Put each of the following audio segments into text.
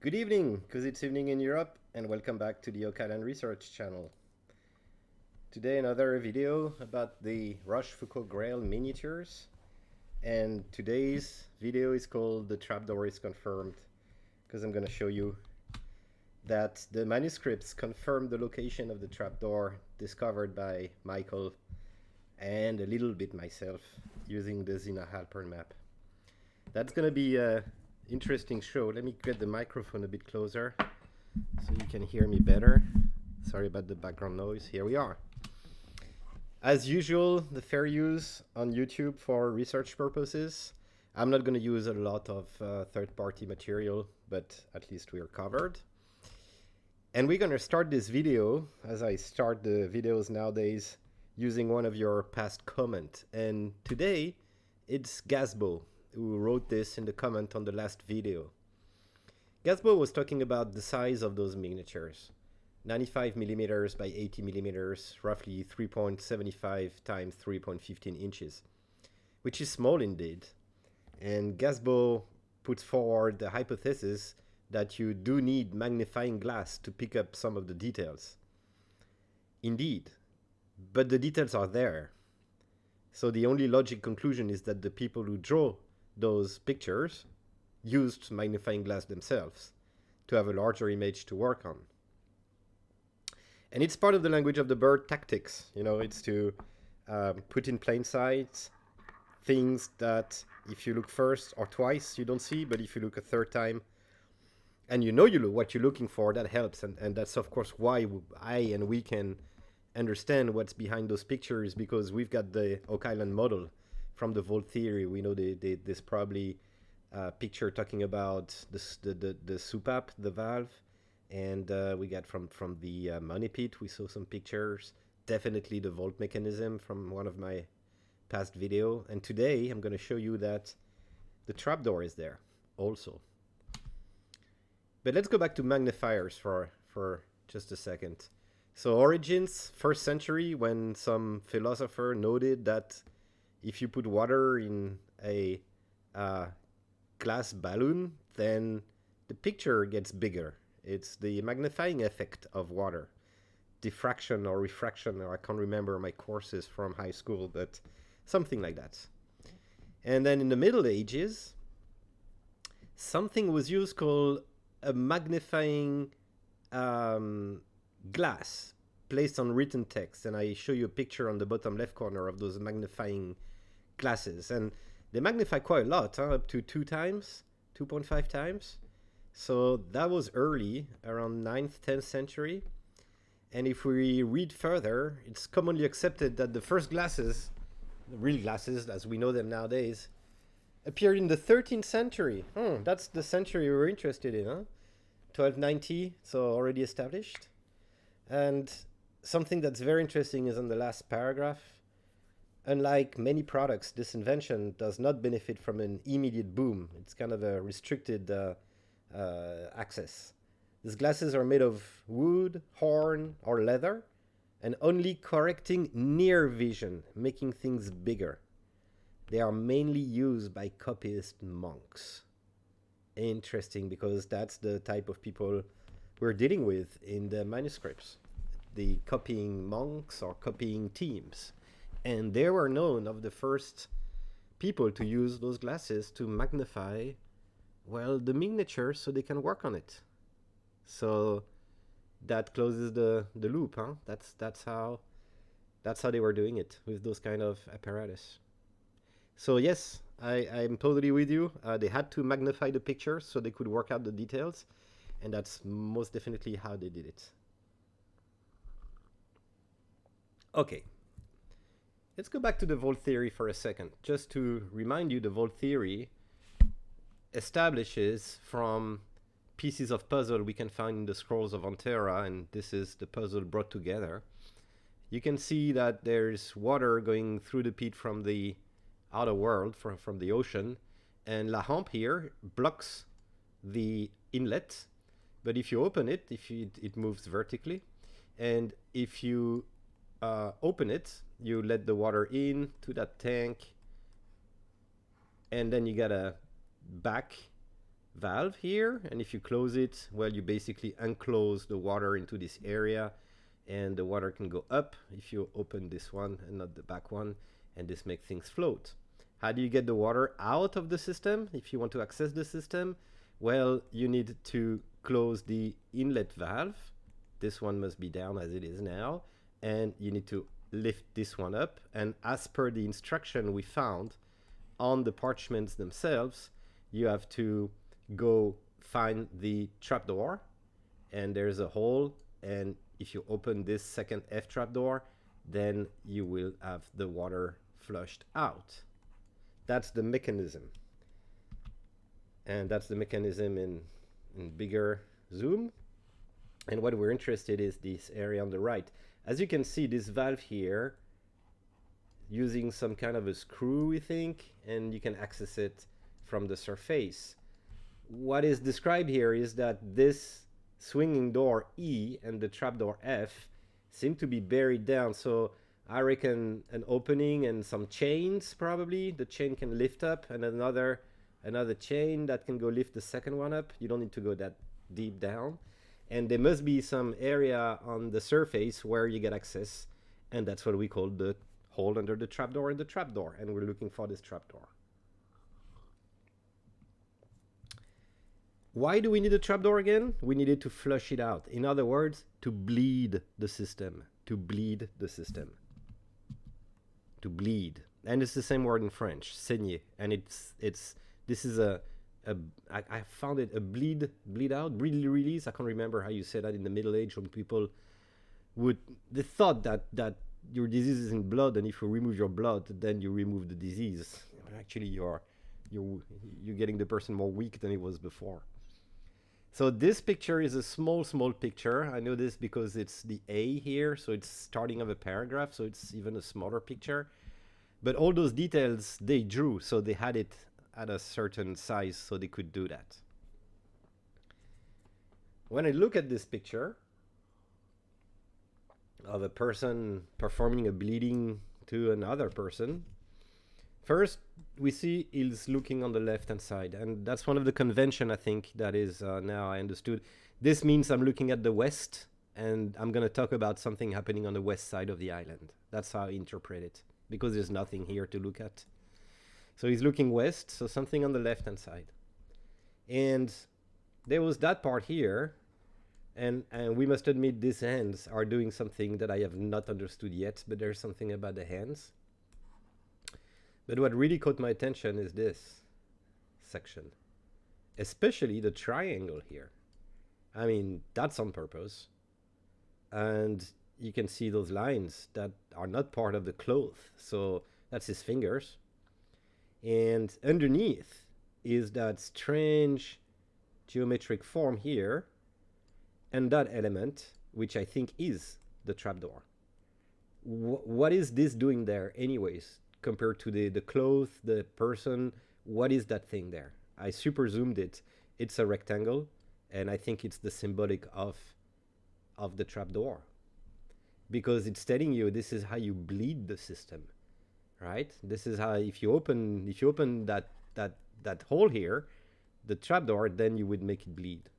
Good evening, because it's evening in Europe, and welcome back to the Oak Research channel. Today another video about the Rochefoucauld Grail miniatures, and today's video is called "The Trapdoor is Confirmed," because I'm going to show you that the manuscripts confirm the location of the trapdoor discovered by Michael and a little bit myself using the Zena map. That's going to be a interesting show. Let me get the microphone a bit closer so you can hear me better. Sorry about the background noise. Here we are. As usual, the fair use on YouTube for research purposes. I'm not going to use a lot of third-party material, but at least we're covered. And we're going to start this video, as I start the videos nowadays, using one of your past comments. And today, it's Gasbo who wrote this in the comment on the last video. Gasbo was talking about the size of those miniatures. 95 millimeters by 80 millimeters, roughly 3.75 times 3.15 inches, which is small indeed. And Gasbo puts forward the hypothesis that you do need magnifying glass to pick up some of the details. Indeed, but the details are there. So the only logic conclusion is that the people who draw those pictures used magnifying glass themselves to have a larger image to work on. And it's part of the language of the bird tactics. You know, it's to put in plain sight things that if you look first or twice, you don't see, but if you look a third time, and you know what you're looking for, that helps. And that's, of course, why we can understand what's behind those pictures, because we've got the Oak Island model from the Volt theory. We know there's probably a picture talking about the soupape, the valve, and we got from the money pit, we saw some pictures, definitely the Volt mechanism from one of my past video. And today I'm going to show you that the trapdoor is there also. But let's go back to magnifiers for just a second. So origins, 1st century, when some philosopher noted that if you put water in a glass balloon, then the picture gets bigger. It's the magnifying effect of water. Diffraction or refraction, or I can't remember my courses from high school, but something like that. And then in the Middle Ages, something was used called a magnifying glass placed on written text. And I show you a picture on the bottom left corner of those magnifying glasses, and they magnify quite a lot, up to 2.5 times. So that was early, around 9th, 10th century. And if we read further, it's commonly accepted that the first glasses, the real glasses as we know them nowadays, appeared in the 13th century. That's the century we're interested in, huh? 1290, so already established. And something that's very interesting is on the last paragraph. Unlike many products, this invention does not benefit from an immediate boom. It's kind of a restricted access. These glasses are made of wood, horn, or leather, and only correcting near vision, making things bigger. They are mainly used by copyist monks. Interesting, because that's the type of people we're dealing with in the manuscripts. The copying monks or copying teams. And they were known of the first people to use those glasses to magnify, well, the miniature so they can work on it. So that closes the loop, huh? That's how they were doing it with those kind of apparatus. So yes, I'm totally with you. They had to magnify the picture so they could work out the details, and that's most definitely how they did it. Okay. Let's go back to the Volt theory for a second. Just to remind you, the Volt theory establishes from pieces of puzzle we can find in the scrolls of Antera, and this is the puzzle brought together. You can see that there's water going through the pit from the outer world, from the ocean, and La Hampe here blocks the inlet. But if you open it, it moves vertically, and if you open it, you let the water in to that tank, and then you got a back valve here, and if you close it, well, you basically unclose the water into this area, and the water can go up if you open this one and not the back one, and this makes things float. How do you get the water out of the system if you want to access the system? Well, you need to close the inlet valve. This one must be down as it is now, and you need to lift this one up, and as per the instruction we found on the parchments themselves, you have to go find the trapdoor, and there's a hole, and if you open this second F trapdoor, then you will have the water flushed out. That's the mechanism. And that's the mechanism in bigger zoom. And what we're interested in is this area on the right. As you can see, this valve here, using some kind of a screw, we think, and you can access it from the surface. What is described here is that this swinging door E and the trapdoor F seem to be buried down. So I reckon an opening and some chains, probably. The chain can lift up, and another chain that can go lift the second one up. You don't need to go that deep down. And there must be some area on the surface where you get access, and that's what we call the hole under the trapdoor and the trapdoor, and we're looking for this trapdoor. Why do we need a trapdoor again? We needed to flush it out. In other words, to bleed the system. To bleed the system. To bleed. And it's the same word in French, saigner. And this is I found it a bleed out, bleed release. I can't remember how you say that in the Middle Age, when people they thought that your disease is in blood, and if you remove your blood, then you remove the disease. But actually, you're getting the person more weak than he was before. So this picture is a small picture. I know this because it's the A here, so it's starting of a paragraph, so it's even a smaller picture. But all those details they drew, so they had it at a certain size, so they could do that. When I look at this picture of a person performing a bleeding to another person, first, we see he's looking on the left-hand side, and that's one of the convention, I think, that is now I understood. This means I'm looking at the west, and I'm going to talk about something happening on the west side of the island. That's how I interpret it, because there's nothing here to look at. So he's looking west, so something on the left-hand side. And there was that part here, and we must admit these hands are doing something that I have not understood yet, but there's something about the hands. But what really caught my attention is this section, especially the triangle here. I mean, that's on purpose. And you can see those lines that are not part of the cloth. So that's his fingers. And underneath is that strange geometric form here, and that element, which I think is the trapdoor. What is this doing there anyways? Compared to the cloth, the person, what is that thing there? I super zoomed it. It's a rectangle, and I think it's the symbolic of the trapdoor, because it's telling you this is how you bleed the system, right? This is how, if you open that hole here, the trapdoor, then you would make it bleed.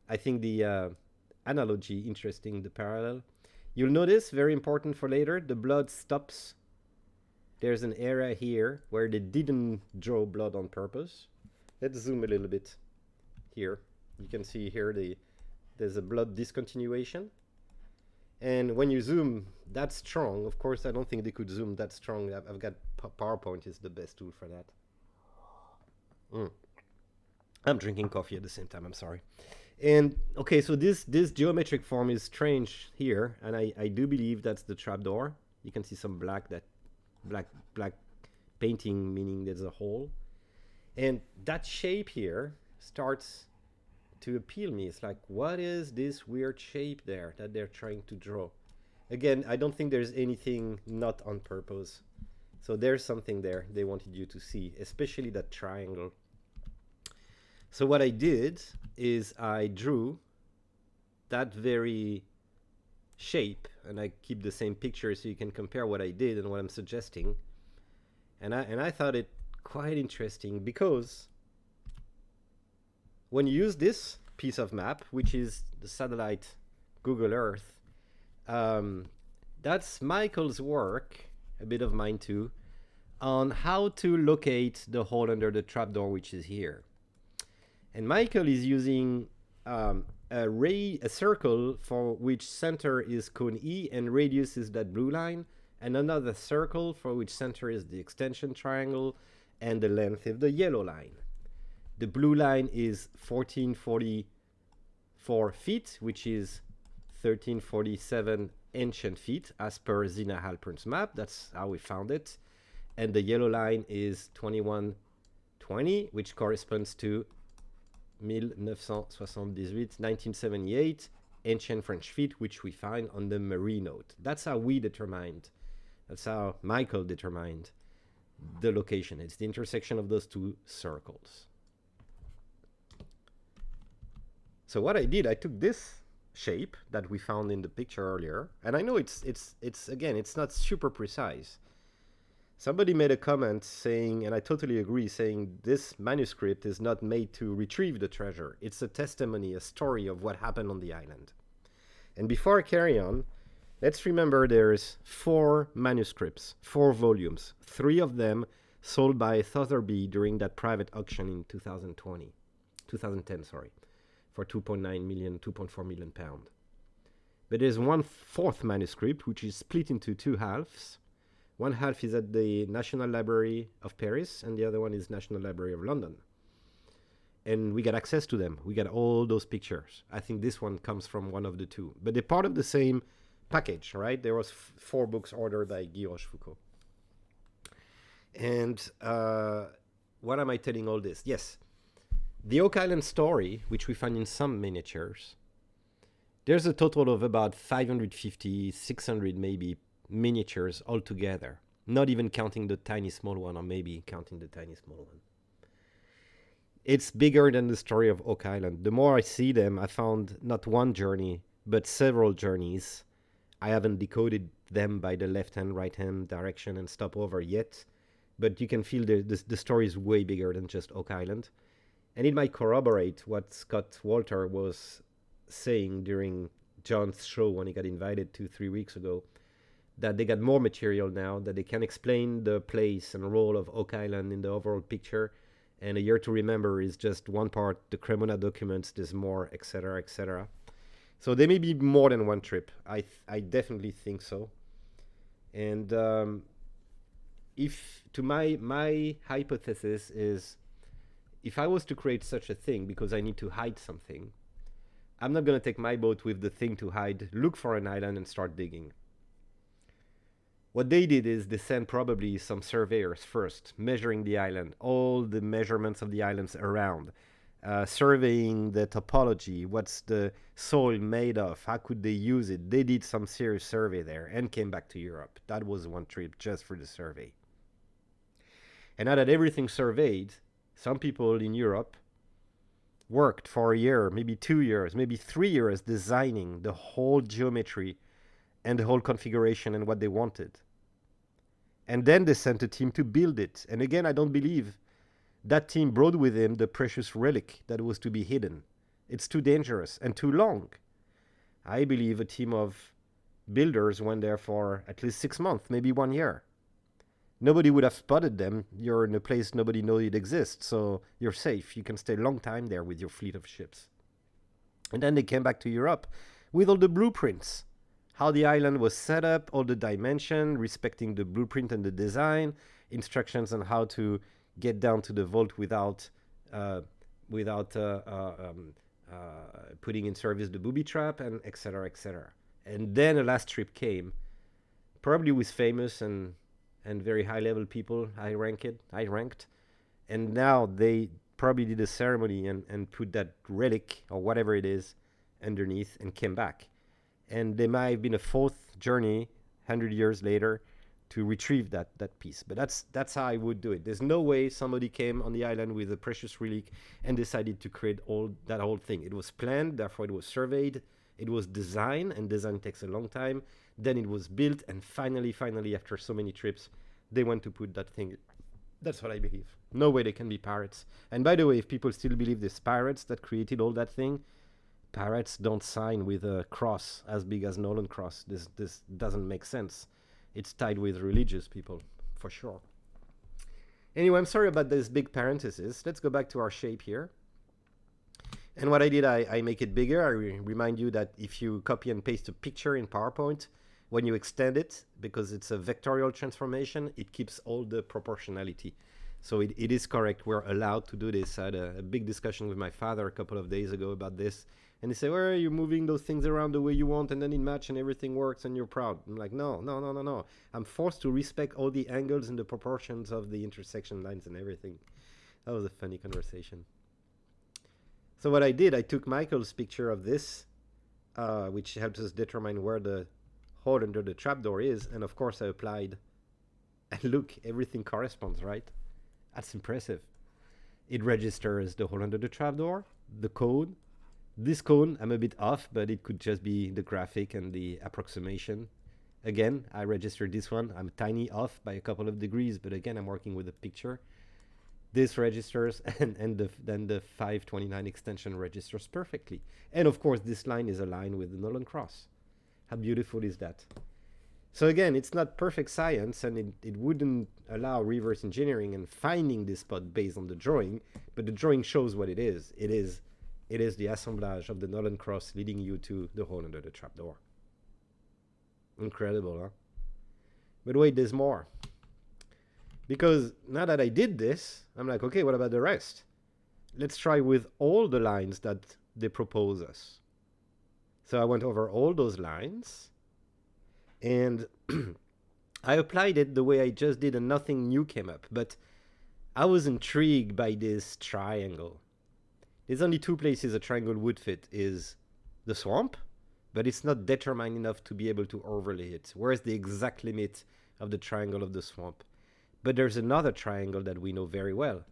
I think the analogy interesting, the parallel. You'll notice, very important for later, the blood stops. There's an area here where they didn't draw blood on purpose. Let's zoom a little bit here. You can see here there's a blood discontinuation. And when you zoom that strong, of course, I don't think they could zoom that strong. I've got PowerPoint is the best tool for that. I'm drinking coffee at the same time, I'm sorry. And okay, so this geometric form is strange here, and I do believe that's the trapdoor. You can see some black painting, meaning there's a hole. And that shape here starts to appeal me. It's like, what is this weird shape there that they're trying to draw? Again, I don't think there's anything not on purpose. So there's something there they wanted you to see, especially that triangle. So what I did is I drew that very shape, and I keep the same picture so you can compare what I did and what I'm suggesting. And I thought it quite interesting, because when you use this piece of map, which is the satellite Google Earth, that's Michael's work, a bit of mine too, on how to locate the hole under the trapdoor, which is here. And Michael is using a circle for which center is cone E and radius is that blue line, and another circle for which center is the extension triangle and the length is the yellow line. The blue line is 1444 feet, which is 1347 ancient feet as per Zena Halpern's map. That's how we found it. And the yellow line is 2120, which corresponds to 1978, ancient French feet, which we find on the Marie note. That's how we determined, that's how Michael determined the location. It's the intersection of those two circles. So what I did, I took this shape that we found in the picture earlier, and I know it's again, it's not super precise. Somebody made a comment saying, and I totally agree, saying this manuscript is not made to retrieve the treasure. It's a testimony, a story of what happened on the island. And before I carry on, let's remember there's 4 manuscripts, 4 volumes, 3 of them sold by Sotheby's during that private auction in 2010, for 2.9 million, 2.4 million pounds. But there's 1/4 manuscript, which is split into 2 halves. One half is at the National Library of Paris, and the other one is National Library of London. And we got access to them. We got all those pictures. I think this one comes from one of the 2. But they're part of the same package, right? There was 4 books ordered by Guy Rochefoucauld. And what am I telling all this? Yes, the Oak Island story, which we find in some miniatures, there's a total of about 550, 600 maybe miniatures altogether, not even counting the tiny small one, or maybe counting the tiny small one. It's bigger than the story of Oak Island. The more I see them, I found not one journey, but several journeys. I haven't decoded them by the left-hand, right-hand direction and stop over yet, but you can feel the story is way bigger than just Oak Island. And it might corroborate what Scott Walter was saying during John's show when he got invited 2-3 weeks ago, that they got more material now, that they can explain the place and role of Oak Island in the overall picture. And A Year to Remember is just one part, the Cremona documents, there's more, etc., etc. So there may be more than one trip. I definitely think so. And if to my hypothesis is, if I was to create such a thing because I need to hide something, I'm not going to take my boat with the thing to hide, look for an island and start digging. What they did is they sent probably some surveyors first, measuring the island, all the measurements of the islands around, surveying the topology, what's the soil made of, how could they use it. They did some serious survey there and came back to Europe. That was one trip just for the survey. And now that everything's surveyed, some people in Europe worked for a year, maybe 2 years, maybe 3 years designing the whole geometry and the whole configuration and what they wanted. And then they sent a team to build it. And again, I don't believe that team brought with him the precious relic that was to be hidden. It's too dangerous and too long. I believe a team of builders went there for at least 6 months, maybe 1 year. Nobody would have spotted them. You're in a place nobody knows it exists, so you're safe. You can stay a long time there with your fleet of ships. And then they came back to Europe with all the blueprints, how the island was set up, all the dimension, respecting the blueprint and the design, instructions on how to get down to the vault without putting in service the booby trap, and etc., etc. And then a last trip came, probably with famous and very high-level people. I ranked, and now they probably did a ceremony and put that relic or whatever it is underneath and came back. And there might have been a 4th journey 100 years later to retrieve that piece. But that's how I would do it. There's no way somebody came on the island with a precious relic and decided to create that whole thing. It was planned, therefore it was surveyed, it was designed, and design takes a long time. Then it was built, and finally, after so many trips, they went to put that thing That's what I believe. No way they can be pirates. And by the way, if people still believe there's pirates that created all that thing, pirates don't sign with a cross as big as Nolan cross. This doesn't make sense. It's tied with religious people, for sure. Anyway, I'm sorry about this big parenthesis. Let's go back to our shape here. And what I did, I make it bigger. I remind you that if you copy and paste a picture in PowerPoint, when you extend it, because it's a vectorial transformation, it keeps all the proportionality. So it is correct. We're allowed to do this. I had a big discussion with my father a couple of days ago about this. And he said, well, are you moving those things around the way you want and then it match and everything works and you're proud? I'm like, no. I'm forced to respect all the angles and the proportions of the intersection lines and everything. That was a funny conversation. So what I did, I took Michael's picture of this, which helps us determine where the hole under the trapdoor is. And of course I applied, and look, everything corresponds, right? That's impressive. It registers the hole under the trapdoor, the cone. This cone, I'm a bit off, but it could just be the graphic and the approximation. Again, I registered this one. I'm tiny off by a couple of degrees, but again, I'm working with a picture. This registers, and then the 529 extension registers perfectly. And of course, this line is aligned with the Nolan cross. How beautiful is that? So again, it's not perfect science, and it wouldn't allow reverse engineering and finding this spot based on the drawing, but the drawing shows what it is. It is the assemblage of the Nolan cross leading you to the hole under the trapdoor. Incredible, huh? But wait, there's more. Because now that I did this, I'm like, okay, what about the rest? Let's try with all the lines that they propose us. So I went over all those lines, and I applied it the way I just did, and nothing new came up. But I was intrigued by this triangle. There's only two places a triangle would fit, is the swamp, but it's not determined enough to be able to overlay it. Where's the exact limit of the triangle of the swamp? But there's another triangle that we know very well.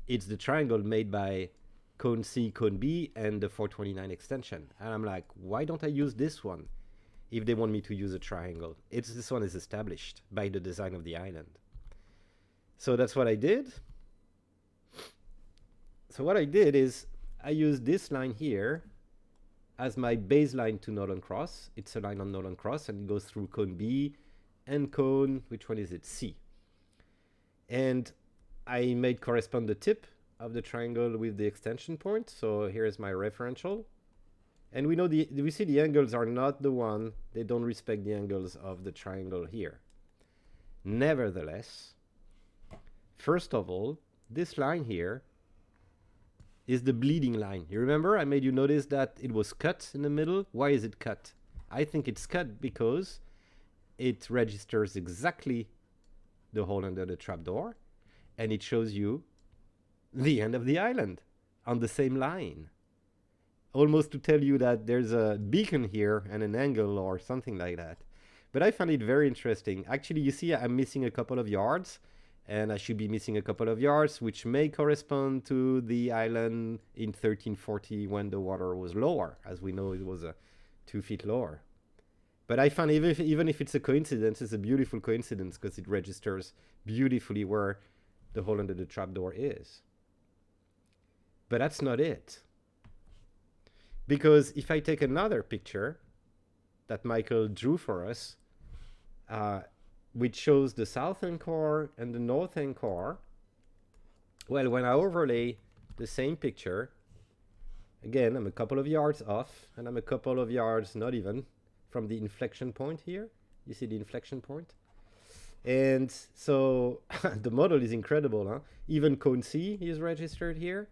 It's the triangle made by cone C, cone B, and the 429 extension. And I'm like, why don't I use this one if they want me to use a triangle? This one is established by the design of the island. So that's what I did. So what I did is I used this line here as my baseline to Nolan cross. It's a line on Nolan cross, and it goes through cone B and cone, which one is it? C. And I made correspond the tip of the triangle with the extension point. So here's my referential. And we know we see the angles are not the one, they don't respect the angles of the triangle here. Nevertheless, first of all, this line here is the bleeding line. You remember I made you notice that it was cut in the middle? Why is it cut? I think it's cut because it registers exactly the hole under the trapdoor, and it shows you the end of the island on the same line. Almost to tell you that there's a beacon here and an angle or something like that. But I found it very interesting. Actually, you see I'm missing a couple of yards, and I should be missing a couple of yards, which may correspond to the island in 1340 when the water was lower. As we know, it was 2 feet lower. But I found even if it's a coincidence, it's a beautiful coincidence because it registers beautifully where the hole under the trapdoor is. But that's not it. Because if I take another picture that Michael drew for us, which shows the southern core and the northern core, well, when I overlay the same picture, again, I'm a couple of yards off, and I'm a couple of yards, not even, from the inflection point here. You see the inflection point? And so the model is incredible, huh? Even cone C is registered here.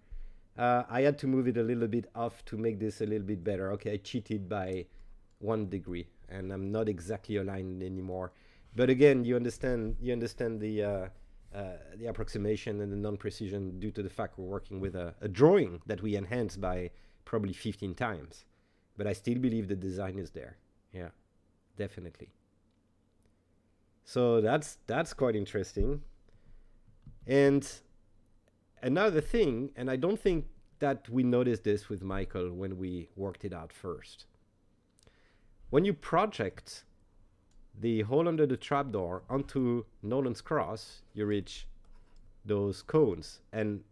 I had to move it a little bit off to make this a little bit better. Okay, I cheated by 1 degree, and I'm not exactly aligned anymore. But again, you understand the approximation and the non-precision due to the fact we're working with a drawing that we enhanced by probably 15 times. But I still believe the design is there. Yeah, definitely. So that's quite interesting. And another thing, and I don't think that we noticed this with Michael when we worked it out first. When you project the hole under the trapdoor onto Nolan's cross, you reach those cones, and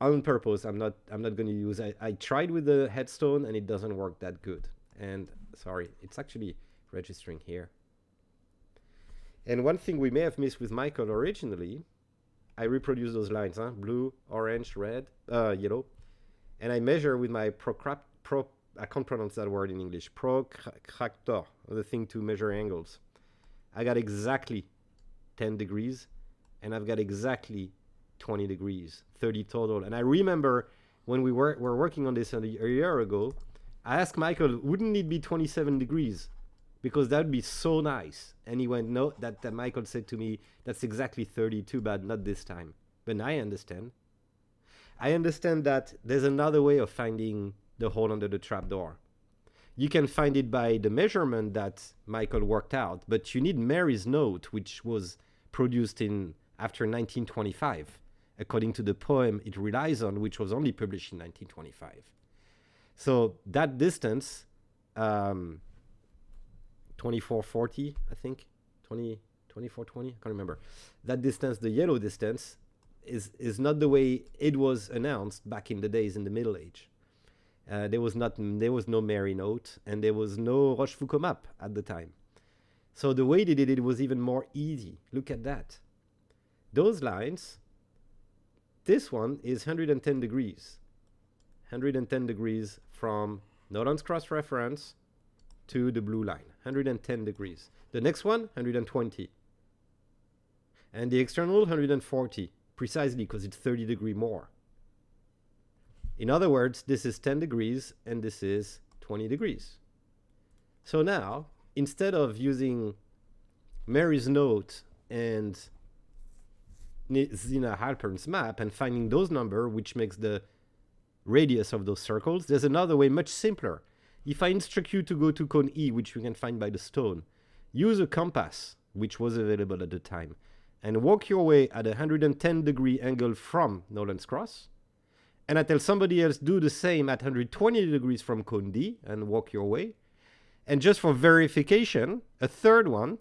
on purpose. I'm not going to use. I tried with the headstone and it doesn't work that good. And sorry, it's actually registering here. And one thing we may have missed with Michael originally, I reproduce those lines, blue, orange, red, yellow, and I measure with my I can't pronounce that word in English, protractor, the thing to measure angles. I got exactly 10 degrees, and I've got exactly 20 degrees, 30 total. And I remember when we were working on this a year ago, I asked Michael, wouldn't it be 27 degrees? Because that would be so nice. And he went, no, that Michael said to me, that's exactly 30, too bad, not this time. But I understand. I understand that there's another way of finding the hole under the trapdoor. You can find it by the measurement that Michael worked out, but you need Mary's note, which was produced after 1925, according to the poem it relies on, which was only published in 1925. So that distance, 2440, I think, 2420, I can't remember. That distance, the yellow distance, is not the way it was announced back in the days in the Middle Age. There was no Mary note, and there was no Rochefoucauld map at the time. So the way they did it was even more easy. Look at that. Those lines, this one is 110 degrees. 110 degrees from Nolan's cross reference to the blue line. 110 degrees. The next one, 120. And the external, 140, precisely because it's 30 degrees more. In other words, this is 10 degrees and this is 20 degrees. So now, instead of using Mary's note and Zena Halpern's map and finding those numbers, which makes the radius of those circles, there's another way, much simpler. If I instruct you to go to cone E, which you can find by the stone, use a compass, which was available at the time, and walk your way at a 110 degree angle from Nolan's cross. And I tell somebody else, do the same at 120 degrees from cone D and walk your way. And just for verification, a third one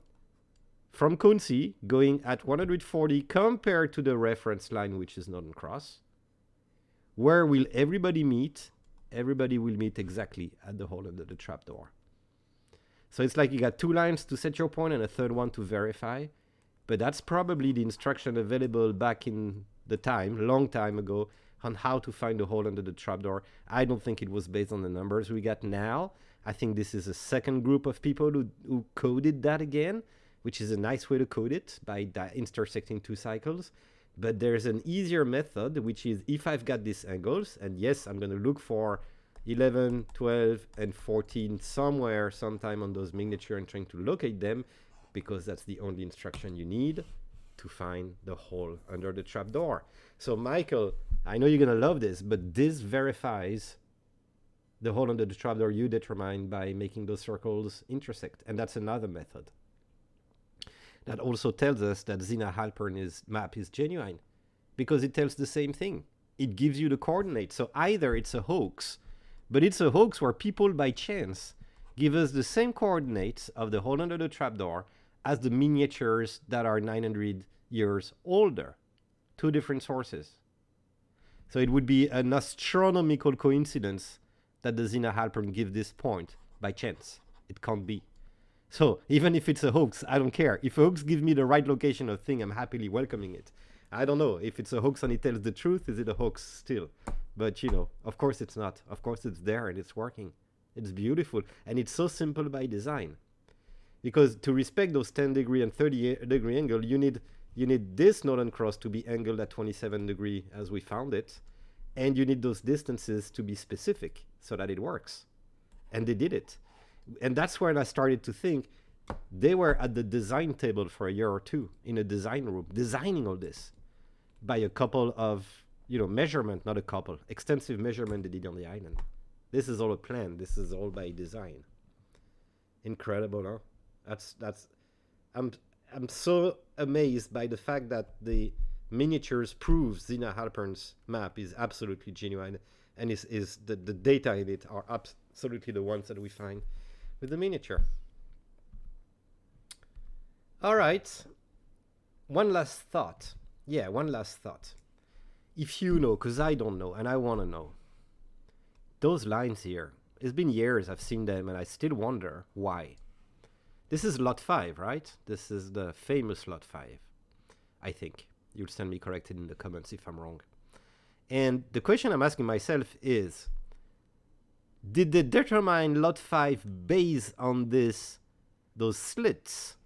from cone C going at 140 compared to the reference line, which is Nolan cross. Where will everybody meet? Everybody will meet exactly at the hole under the trapdoor. So it's like you got two lines to set your point and a third one to verify. But that's probably the instruction available back in the time, long time ago, on how to find a hole under the trapdoor. I don't think it was based on the numbers we got now. I think this is a second group of people who coded that again, which is a nice way to code it by intersecting two cycles. But there's an easier method, which is if I've got these angles, and yes, I'm going to look for 11, 12, and 14 somewhere, sometime on those miniatures and trying to locate them, because that's the only instruction you need to find the hole under the trapdoor. So Michael, I know you're going to love this, but this verifies the hole under the trapdoor you determined by making those circles intersect. And that's another method. That also tells us that Zena Halpern's map is genuine, because it tells the same thing. It gives you the coordinates. So either it's a hoax, but it's a hoax where people by chance give us the same coordinates of the hole under the trapdoor as the miniatures that are 900 years older. Two different sources. So it would be an astronomical coincidence that the Zena Halpern give this point by chance. It can't be. So even if it's a hoax, I don't care. If a hoax gives me the right location of thing, I'm happily welcoming it. I don't know. If it's a hoax and it tells the truth, is it a hoax still? But you know, of course it's not. Of course it's there and it's working. It's beautiful. And it's so simple by design. Because to respect those 10 degree and 30 degree angle, you need this Nolan cross to be angled at 27 degree as we found it. And you need those distances to be specific so that it works. And they did it. And that's when I started to think they were at the design table for a year or two in a design room, designing all this by a couple of, measurement, not a couple, extensive measurement they did on the island. This is all a plan. This is all by design. Incredible, huh? I'm so amazed by the fact that the miniatures prove Zena Halpern's map is absolutely genuine, and is the data in it are absolutely the ones that we find with the miniature. All right, one last thought. Yeah, one last thought. If you know, because I don't know, and I want to know, those lines here, it's been years I've seen them, and I still wonder why. This is lot 5, right? This is the famous lot 5, I think. You'll stand me corrected in the comments if I'm wrong. And the question I'm asking myself is, did they determine lot 5 based on those slits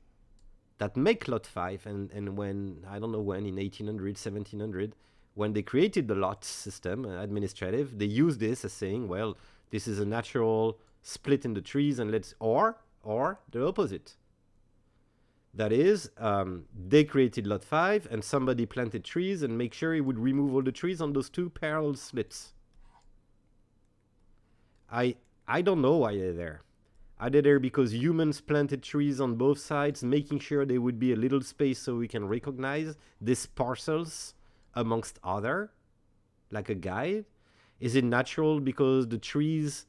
that make lot 5? And when, I don't know when, in 1800, 1700, when they created the lot system, administrative, they used this as saying, well, this is a natural split in the trees, and let's, or the opposite. That is, they created lot 5, and somebody planted trees and make sure he would remove all the trees on those 2 parallel slits. I don't know why they're there. Are they there because humans planted trees on both sides, making sure there would be a little space so we can recognize these parcels amongst other, like a guide? Is it natural because the trees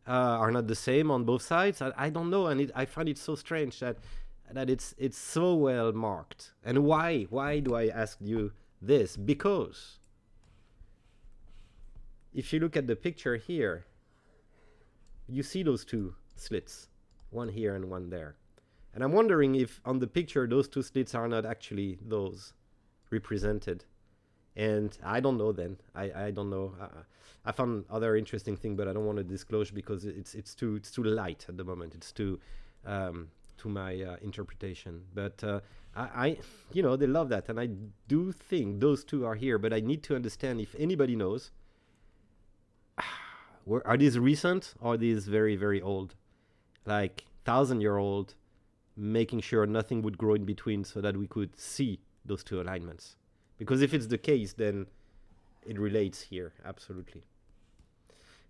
are not the same on both sides? I don't know, and I find it so strange that it's so well marked. And why? Why do I ask you this? Because if you look at the picture here, you see those 2 slits, one here and one there. And I'm wondering if on the picture those 2 slits are not actually those represented. And I don't know then. I don't know. I found other interesting thing, but I don't want to disclose because it's too light at the moment. It's too to my interpretation. But I you know, they love that, and I do think those 2 are here. But I need to understand if anybody knows. Are these recent or are these very, very old? Like 1,000-year-old, making sure nothing would grow in between so that we could see those 2 alignments. Because if it's the case, then it relates here, absolutely.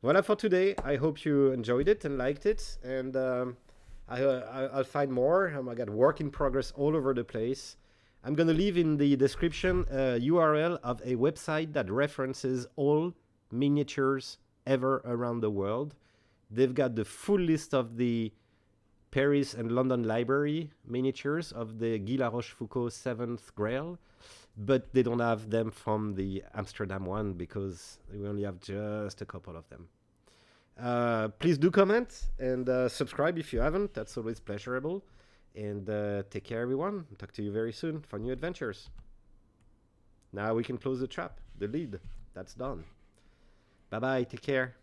Voilà for today. I hope you enjoyed it and liked it. And I'll find more. I got work in progress all over the place. I'm going to leave in the description a URL of a website that references all miniatures ever around the world. They've got the full list of the Paris and London Library miniatures of the Guy La Rochefoucauld 7th Grail, but they don't have them from the Amsterdam one because we only have just a couple of them. Please do comment and subscribe if you haven't. That's always pleasurable. And take care, everyone. Talk to you very soon for new adventures. Now we can close the trap, the lid. That's done. Bye-bye. Take care.